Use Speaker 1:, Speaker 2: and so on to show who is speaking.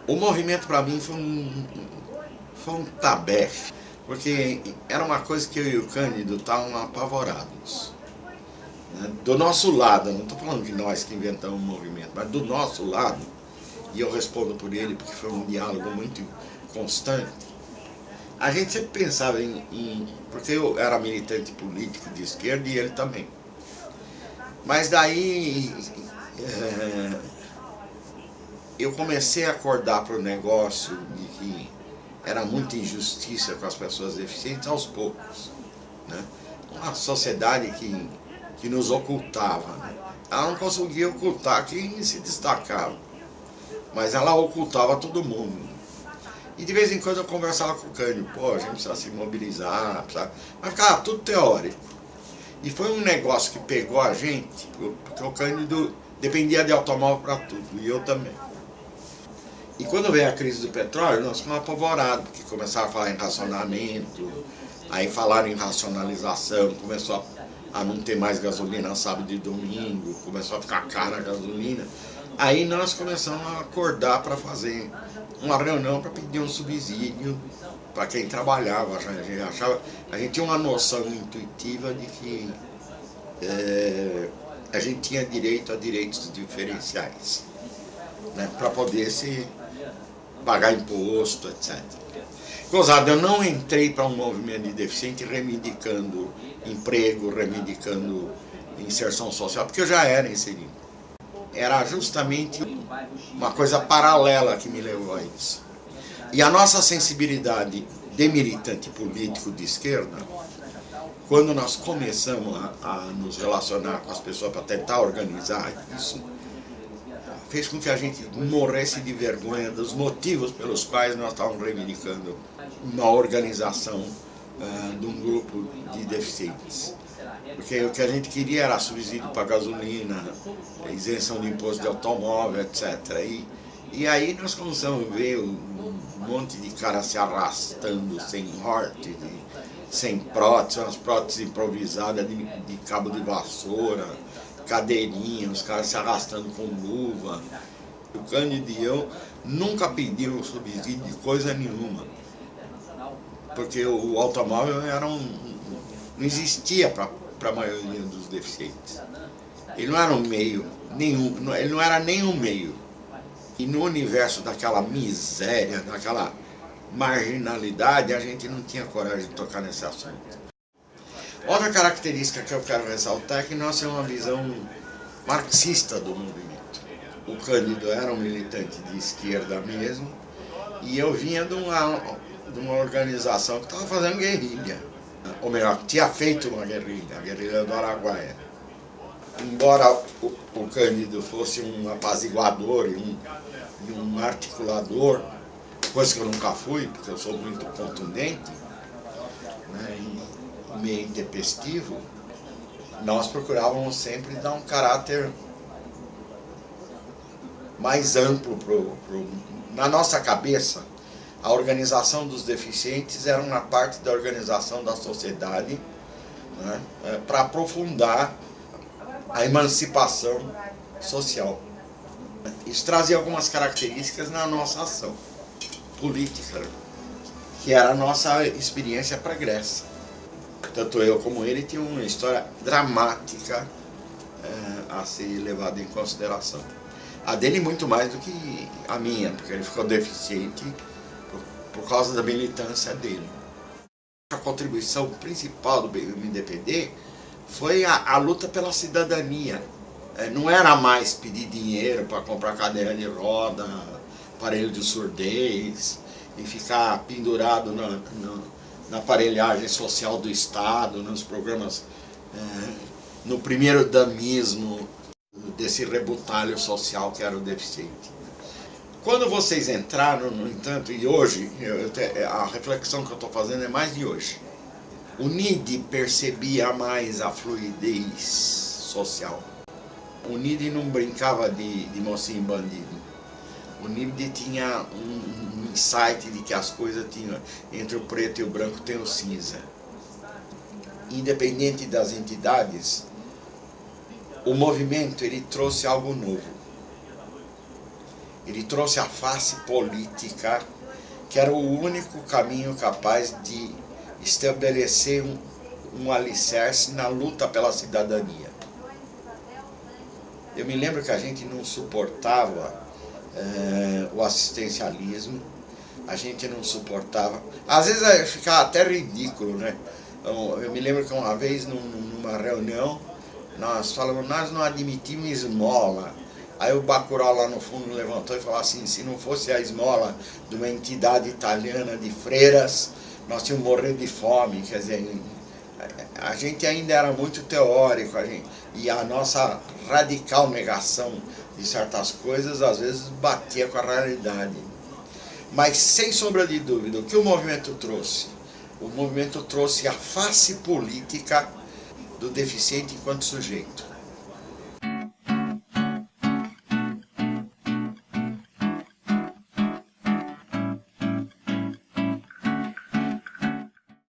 Speaker 1: O movimento para mim foi um tabefe, porque era uma coisa que eu e o Cândido estavam apavorados. Né? Do nosso lado, não estou falando que nós que inventamos o movimento, mas do nosso lado, e eu respondo por ele porque foi um diálogo muito constante, a gente sempre pensava porque eu era militante político de esquerda e ele também. Mas daí eu comecei a acordar para o negócio de que era muita injustiça com as pessoas deficientes aos poucos. Né? Uma sociedade que nos ocultava. Né? Ela não conseguia ocultar quem se destacava, mas ela ocultava todo mundo. E de vez em quando eu conversava com o Cândido, pô, a gente precisa se mobilizar, mas ficava tudo teórico. E foi um negócio que pegou a gente, porque o Cândido dependia de automóvel para tudo, e eu também. E quando veio a crise do petróleo, nós ficamos apavorados, porque começaram a falar em racionamento, aí falaram em racionalização, começou a não ter mais gasolina sábado e domingo, começou a ficar cara a gasolina. Aí nós começamos a acordar para fazer uma reunião para pedir um subsídio para quem trabalhava. A gente tinha uma noção intuitiva de que a gente tinha direito a direitos diferenciais, né, para poder se pagar imposto, etc. Gozado, eu não entrei para um movimento de deficiente reivindicando emprego, reivindicando inserção social, porque eu já era inserido. Era justamente uma coisa paralela que me levou a isso. E a nossa sensibilidade de militante político de esquerda, quando nós começamos a nos relacionar com as pessoas para tentar organizar isso, fez com que a gente morresse de vergonha dos motivos pelos quais nós estávamos reivindicando uma organização de um grupo de deficientes. Porque o que a gente queria era subsídio para gasolina, isenção de imposto de automóvel, etc. E aí nós começamos a ver um monte de cara se arrastando sem órtese, sem prótese, umas próteses improvisadas de cabo de vassoura, cadeirinha, os caras se arrastando com luva. O Cândido e eu nunca pedimos subsídio de coisa nenhuma, porque o automóvel não existia para a maioria dos deficientes. Ele não era um meio, ele não era nem um meio. E no universo daquela miséria, daquela marginalidade, a gente não tinha coragem de tocar nesse assunto. Outra característica que eu quero ressaltar é que nós temos uma visão marxista do movimento. O Cândido era um militante de esquerda mesmo, e eu vinha de uma organização que estava fazendo guerrilha. Ou melhor, que tinha feito uma guerrilha, a guerrilha do Araguaia. Embora o Cândido fosse um apaziguador e um articulador, coisa que eu nunca fui, porque eu sou muito contundente, né, e meio intempestivo, nós procurávamos sempre dar um caráter mais amplo na nossa cabeça. A organização dos deficientes era uma parte da organização da sociedade, né, para aprofundar a emancipação social. Isso trazia algumas características na nossa ação política, que era a nossa experiência pregressa. Tanto eu como ele tinham uma história dramática a ser levada em consideração. A dele muito mais do que a minha, porque ele ficou deficiente por causa da militância dele. A contribuição principal do MDPD foi a luta pela cidadania. Não era mais pedir dinheiro para comprar cadeira de roda, aparelho de surdez, e ficar pendurado na aparelhagem social do Estado, nos programas, no primeiro damismo desse rebutalho social que era o deficiente. Quando vocês entraram, no entanto, e hoje, a reflexão que eu estou fazendo é mais de hoje, o NID percebia mais a fluidez social. O NID não brincava de mocinho bandido. O NID tinha um insight de que as coisas tinham, entre o preto e o branco tem o cinza. Independente das entidades, o movimento ele trouxe algo novo. Ele trouxe a face política, que era o único caminho capaz de estabelecer um alicerce na luta pela cidadania. Eu me lembro que a gente não suportava o assistencialismo, a gente não suportava, às vezes ficava até ridículo, né? Eu me lembro que uma vez numa reunião nós falamos, nós não admitimos esmola. Aí o Bacurau lá no fundo levantou e falou assim, se não fosse a esmola de uma entidade italiana de freiras, nós tínhamos morrer de fome. Quer dizer, a gente ainda era muito teórico, e a nossa radical negação de certas coisas às vezes batia com a realidade. Mas sem sombra de dúvida, o que o movimento trouxe? O movimento trouxe a face política do deficiente enquanto sujeito.